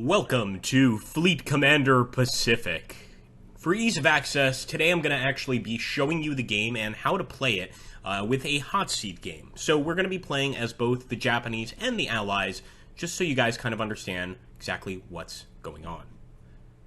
Welcome to Fleet Commander Pacific. For ease of access, today I'm going to actually be showing you the game and how to play it with a hot seat game. So we're going to be playing as both the Japanese and the Allies, just so you guys kind of understand exactly what's going on.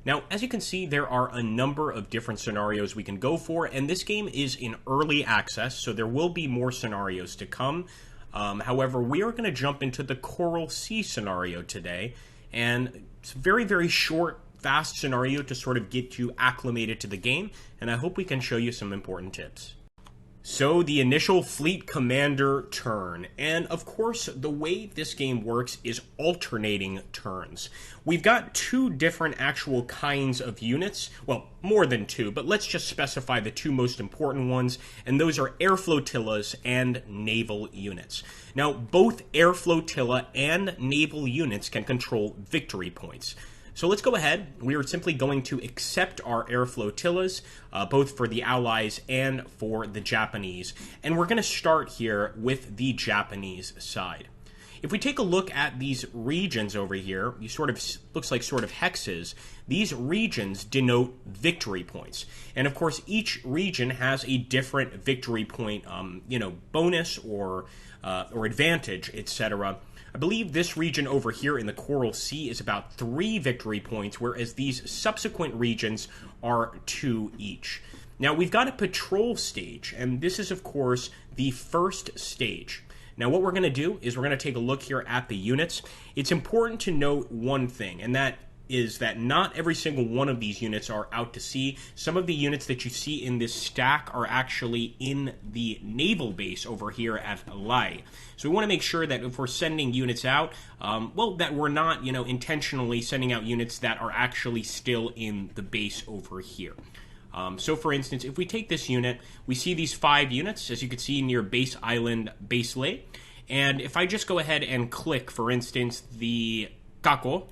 Now, as you can see, there are a number of different scenarios we can go for, and this game is in early access, so there will be more scenarios to come. However, we are going to jump into the Coral Sea scenario today, and it's a very, very short, fast scenario to sort of get you acclimated to the game, and I hope we can show you some important tips. So, the initial Fleet Commander turn, and of course, the way this game works is alternating turns. We've got two different actual kinds of units, well, more than two, but let's just specify the two most important ones, and those are air flotillas and naval units. Now, both air flotilla and naval units can control victory points. So let's go ahead. We are simply going to accept our air flotillas, both for the Allies and for the Japanese. And we're going to start here with the Japanese side. If we take a look at these regions over here, these looks like sort of hexes. These regions denote victory points. And of course, each region has a different victory point, bonus or advantage, etc. I believe this region over here in the Coral Sea is about 3 victory points, whereas these subsequent regions are 2 each. Now, we've got a patrol stage, and this is, of course, the first stage. Now, what we're going to do is we're going to take a look here at the units. It's important to note one thing, and that is that not every single one of these units are out to sea. Some of the units that you see in this stack are actually in the naval base over here at Lai. So we want to make sure that if we're sending units out, that we're not, intentionally sending out units that are actually still in the base over here. So for instance, if we take this unit, we see these 5 units, as you can see near Base Island Base Lay. And if I just go ahead and click, for instance, the Kako,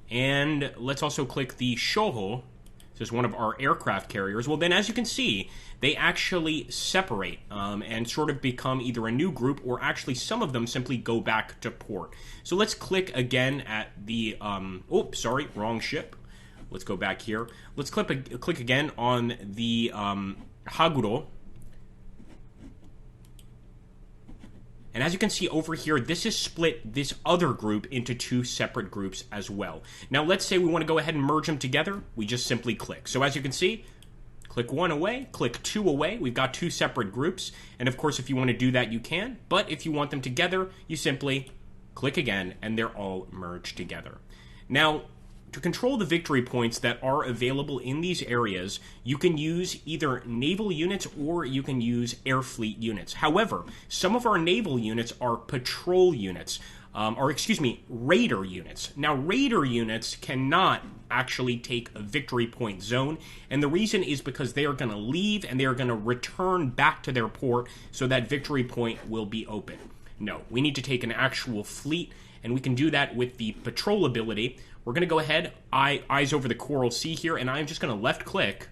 and let's also click the Shoho, this is one of our aircraft carriers, well then as you can see, they actually separate and sort of become either a new group or actually some of them simply go back to port. So let's click again at the, wrong ship. Let's go back here. Let's click again on the Haguro. And as you can see over here, this has split this other group into 2 separate groups as well. Now, let's say we want to go ahead and merge them together. We just simply click. So as you can see, click 1 away, click 2 away. We've got 2 separate groups. And of course, if you want to do that, you can. But if you want them together, you simply click again, and they're all merged together. Now, to control the victory points that are available in these areas, you can use either naval units or you can use air fleet units. However, some of our naval units are patrol units, raider units. Now, raider units cannot actually take a victory point zone, and the reason is because they are going to leave and they are going to return back to their port so that victory point will be open. No, we need to take an actual fleet, and we can do that with the patrol ability. We're going to go ahead, eyes over the Coral Sea here, and I'm just going to left click.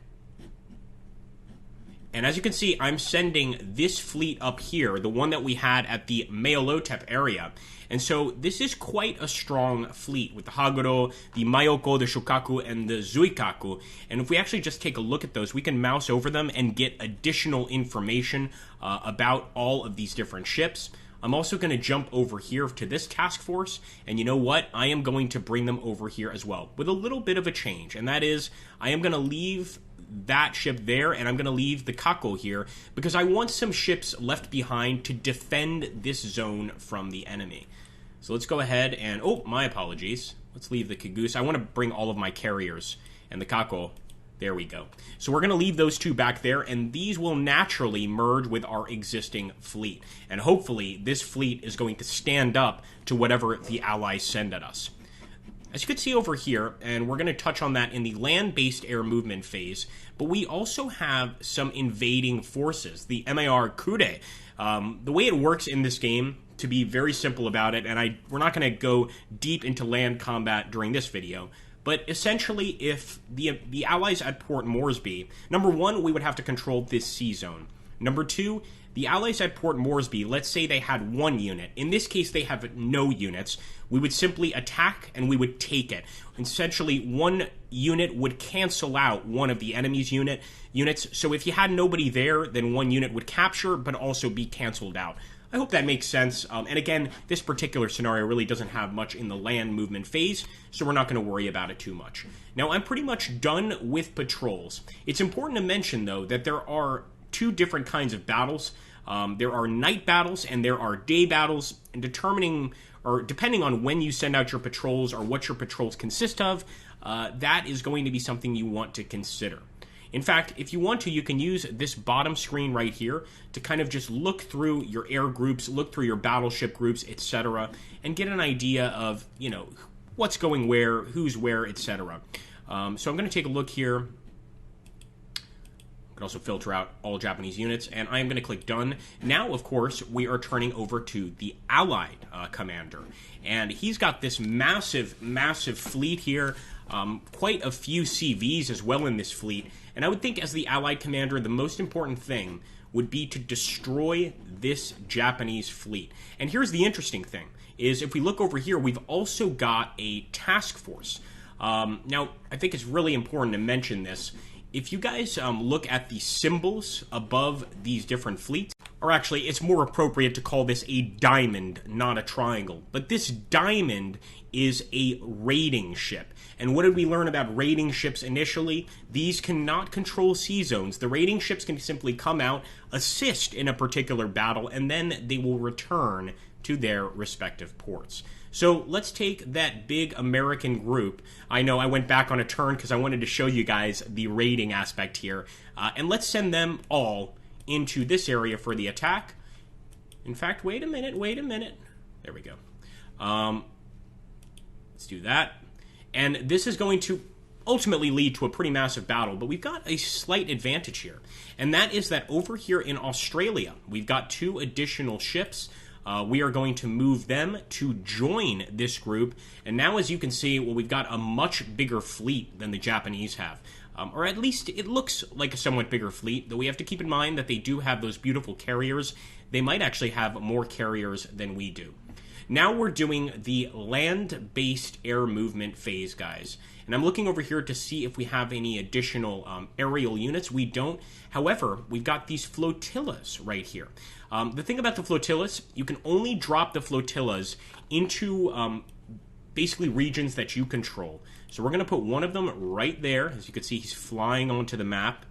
And as you can see, I'm sending this fleet up here, the one that we had at the Meolotep area. And so this is quite a strong fleet with the Haguro, the Mayoko, the Shokaku, and the Zuikaku. And if we actually just take a look at those, we can mouse over them and get additional information about all of these different ships. I'm also going to jump over here to this task force, and you know what? I am going to bring them over here as well, with a little bit of a change, and that is, I am going to leave that ship there, and I'm going to leave the Kako here, because I want some ships left behind to defend this zone from the enemy. So let's go ahead and, my apologies. Let's leave the Cagoose. I want to bring all of my carriers, and the Kako. There we go. So we're going to leave those 2 back there, and these will naturally merge with our existing fleet. And hopefully, this fleet is going to stand up to whatever the Allies send at us. As you can see over here, and we're going to touch on that in the land-based air movement phase, but we also have some invading forces, the MAR Kure. The way it works in this game, to be very simple about it, and we're not going to go deep into land combat during this video, but essentially, if the Allies at Port Moresby, number 1, we would have to control this sea zone. Number 2, The Allies at Port Moresby, let's say they had 1 unit. In this case, they have no units. We would simply attack and we would take it. Essentially, 1 unit would cancel out one of the enemy's units. So if you had nobody there, then 1 unit would capture, but also be canceled out. I hope that makes sense. And again, this particular scenario really doesn't have much in the land movement phase, so we're not going to worry about it too much. Now, I'm pretty much done with patrols. It's important to mention, though, that there are 2 different kinds of battles. There are night battles and there are day battles, and depending on when you send out your patrols or what your patrols consist of, that is going to be something you want to consider. In fact, if you want to, you can use this bottom screen right here to kind of just look through your air groups, look through your battleship groups, etc., and get an idea of, what's going where, who's where, etc. So I'm going to take a look here. I can also filter out all Japanese units, and I am going to click Done. Now, of course, we are turning over to the Allied commander, and he's got this massive, massive fleet here, quite a few CVs as well in this fleet, and I would think as the Allied commander, the most important thing would be to destroy this Japanese fleet. And here's the interesting thing, is if we look over here, we've also got a task force. Now, I think it's really important to mention this. If you guys look at the symbols above these different fleets, or actually, it's more appropriate to call this a diamond, not a triangle. But this diamond is a raiding ship. And what did we learn about raiding ships initially? These cannot control sea zones. The raiding ships can simply come out, assist in a particular battle, and then they will return to their respective ports. So let's take that big American group. I know I went back on a turn because I wanted to show you guys the raiding aspect here. And let's send them all into this area for the attack. In fact, wait a minute. There we go. Let's do that. And this is going to ultimately lead to a pretty massive battle, but we've got a slight advantage here. And that is that over here in Australia, we've got 2 additional ships. We are going to move them to join this group. And now, as you can see, well, we've got a much bigger fleet than the Japanese have. Or at least it looks like a somewhat bigger fleet, though we have to keep in mind that they do have those beautiful carriers. They might actually have more carriers than we do. Now we're doing the land-based air movement phase, guys. And I'm looking over here to see if we have any additional aerial units. We don't. However, we've got these flotillas right here. The thing about the flotillas, you can only drop the flotillas into basically regions that you control. So we're going to put one of them right there. As you can see, he's flying onto the map.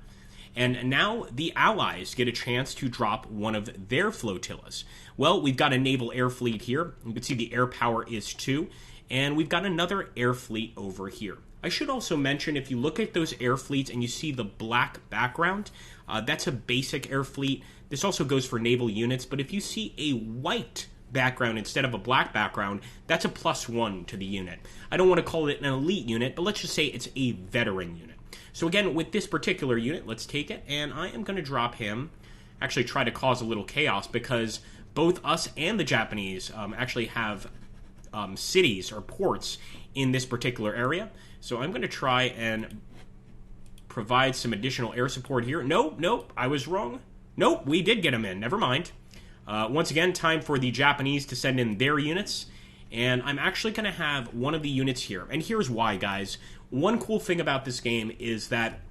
And now the Allies get a chance to drop one of their flotillas. Well, we've got a naval air fleet here. You can see the air power is 2. And we've got another air fleet over here. I should also mention, if you look at those air fleets and you see the black background, that's a basic air fleet. This also goes for naval units. But if you see a white background instead of a black background, that's a +1 to the unit. I don't want to call it an elite unit, but let's just say it's a veteran unit. So again, with this particular unit, let's take it, and I am going to drop him, actually try to cause a little chaos, because both us and the Japanese actually have cities or ports in this particular area. So I'm going to try and provide some additional air support here. Nope, I was wrong. Nope, we did get him in, never mind. Once again, time for the Japanese to send in their units. And I'm actually going to have one of the units here. And here's why, guys. One cool thing about this game is that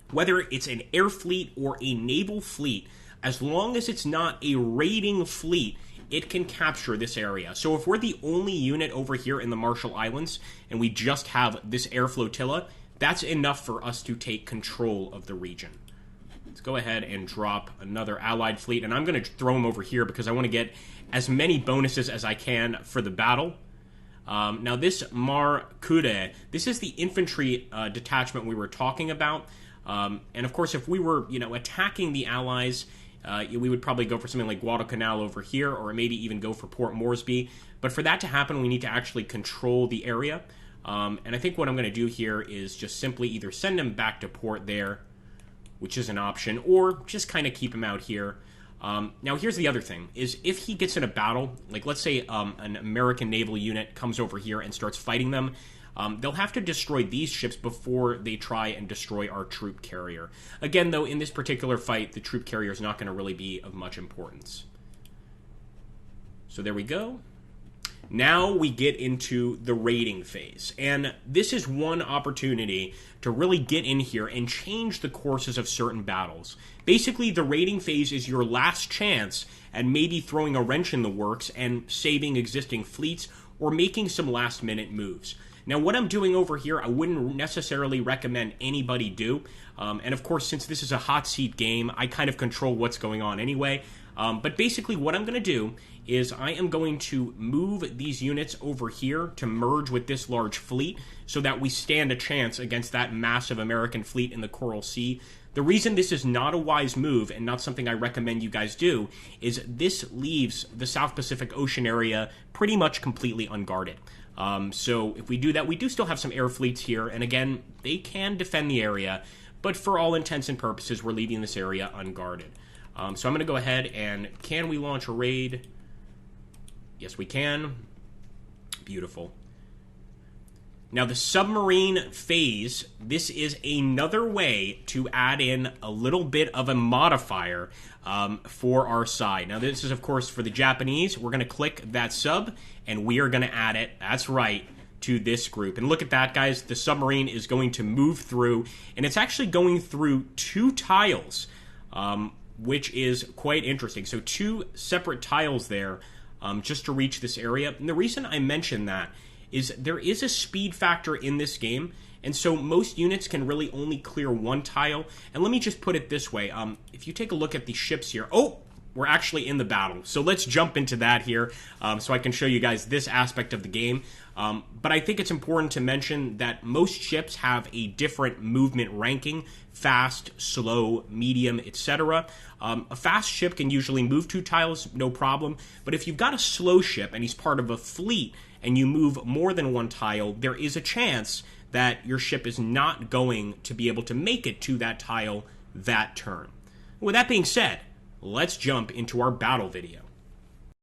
whether it's an air fleet or a naval fleet, as long as it's not a raiding fleet, it can capture this area. So if we're the only unit over here in the Marshall Islands and we just have this air flotilla, that's enough for us to take control of the region. Let's go ahead and drop another Allied fleet, and I'm going to throw them over here because I want to get as many bonuses as I can for the battle. Now this Markude, this is the infantry detachment we were talking about. And of course, if we were, attacking the Allies, we would probably go for something like Guadalcanal over here, or maybe even go for Port Moresby. But for that to happen, we need to actually control the area. And I think what I'm going to do here is just simply either send them back to port there, which is an option, or just kind of keep them out here. Now, here's the other thing, is if he gets in a battle, like let's say an American naval unit comes over here and starts fighting them, they'll have to destroy these ships before they try and destroy our troop carrier. Again, though, in this particular fight, the troop carrier is not going to really be of much importance. So there we go. Now we get into the raiding phase, and this is one opportunity to really get in here and change the courses of certain battles. Basically, the raiding phase is your last chance at maybe throwing a wrench in the works and saving existing fleets or making some last-minute moves. Now, what I'm doing over here, I wouldn't necessarily recommend anybody do, and of course, since this is a hot seat game, I kind of control what's going on anyway. But basically, what I'm going to do is I am going to move these units over here to merge with this large fleet so that we stand a chance against that massive American fleet in the Coral Sea. The reason this is not a wise move and not something I recommend you guys do is this leaves the South Pacific Ocean area pretty much completely unguarded. So if we do that, we do still have some air fleets here, and again, they can defend the area, but for all intents and purposes, we're leaving this area unguarded. So I'm going to go ahead and, can we launch a raid? Yes, we can. Beautiful. Now, the submarine phase, this is another way to add in a little bit of a modifier for our side. Now, this is, of course, for the Japanese. We're going to click that sub, and we are going to add it, that's right, to this group. And look at that, guys. The submarine is going to move through, and it's actually going through 2 tiles, which is quite interesting. So 2 separate tiles there just to reach this area. And the reason I mention that is there is a speed factor in this game, and so most units can really only clear 1 tile. And let me just put it this way. If you take a look at the ships here, oh, we're actually in the battle. So let's jump into that here so I can show you guys this aspect of the game. But I think it's important to mention that most ships have a different movement ranking: fast, slow, medium, etc. A fast ship can usually move 2 tiles, no problem. But if you've got a slow ship and he's part of a fleet and you move more than 1 tile, there is a chance that your ship is not going to be able to make it to that tile that turn. With that being said, let's jump into our battle video.